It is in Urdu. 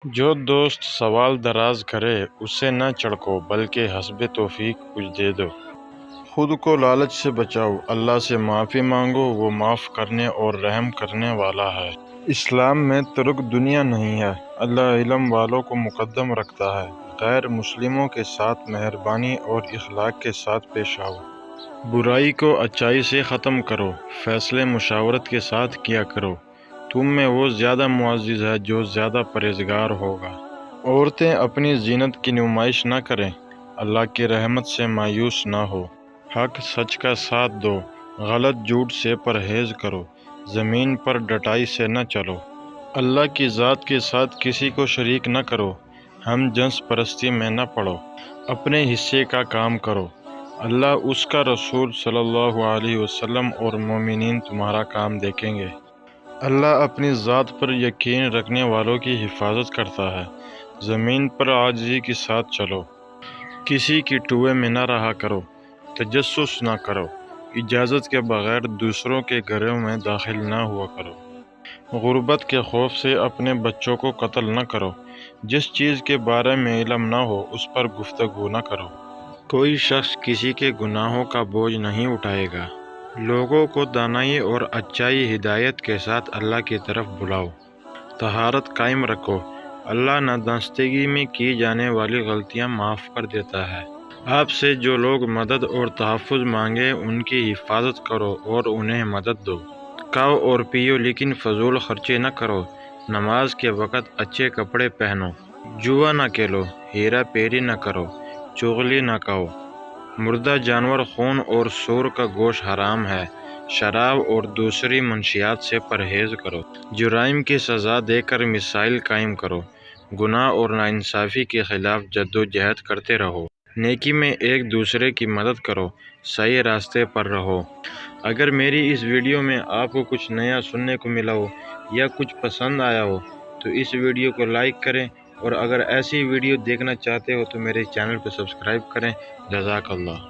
جو دوست سوال دراز کرے اسے نہ چڑکو بلکہ حسب توفیق کچھ دے دو۔ خود کو لالچ سے بچاؤ، اللہ سے معافی مانگو، وہ معاف کرنے اور رحم کرنے والا ہے۔ اسلام میں ترک دنیا نہیں ہے، اللہ علم والوں کو مقدم رکھتا ہے۔ غیر مسلموں کے ساتھ مہربانی اور اخلاق کے ساتھ پیش آؤ۔ برائی کو اچائی سے ختم کرو، فیصلے مشاورت کے ساتھ کیا کرو۔ تم میں وہ زیادہ معزز ہے جو زیادہ پرہیزگار ہوگا۔ عورتیں اپنی زینت کی نمائش نہ کریں، اللہ کی رحمت سے مایوس نہ ہو۔ حق سچ کا ساتھ دو، غلط جھوٹ سے پرہیز کرو، زمین پر ڈٹائی سے نہ چلو۔ اللہ کی ذات کے ساتھ کسی کو شریک نہ کرو، ہم جنس پرستی میں نہ پڑو۔ اپنے حصے کا کام کرو، اللہ اس کا رسول صلی اللہ علیہ وسلم اور مومنین تمہارا کام دیکھیں گے۔ اللہ اپنی ذات پر یقین رکھنے والوں کی حفاظت کرتا ہے۔ زمین پر عاجزی کے ساتھ چلو، کسی کی ٹوئے میں نہ رہا کرو، تجسس نہ کرو، اجازت کے بغیر دوسروں کے گھروں میں داخل نہ ہوا کرو۔ غربت کے خوف سے اپنے بچوں کو قتل نہ کرو، جس چیز کے بارے میں علم نہ ہو اس پر گفتگو نہ کرو۔ کوئی شخص کسی کے گناہوں کا بوجھ نہیں اٹھائے گا۔ لوگوں کو دانائی اور اچائی ہدایت کے ساتھ اللہ کی طرف بلاؤ۔ طہارت قائم رکھو، اللہ نادانستگی میں کی جانے والی غلطیاں معاف کر دیتا ہے۔ آپ سے جو لوگ مدد اور تحفظ مانگے ان کی حفاظت کرو اور انہیں مدد دو۔ کھاؤ اور پیو لیکن فضول خرچے نہ کرو۔ نماز کے وقت اچھے کپڑے پہنو۔ جوا نہ کھیلو، ہیرا پھیری نہ کرو، چغلی نہ کھاؤ۔ مردہ جانور خون اور سور کا گوشت حرام ہے۔ شراب اور دوسری منشیات سے پرہیز کرو۔ جرائم کی سزا دے کر مسائل قائم کرو۔ گناہ اور ناانصافی کے خلاف جدوجہد کرتے رہو۔ نیکی میں ایک دوسرے کی مدد کرو، صحیح راستے پر رہو۔ اگر میری اس ویڈیو میں آپ کو کچھ نیا سننے کو ملا ہو یا کچھ پسند آیا ہو تو اس ویڈیو کو لائک کریں، اور اگر ایسی ویڈیو دیکھنا چاہتے ہو تو میرے چینل کو سبسکرائب کریں۔ جزاک اللہ۔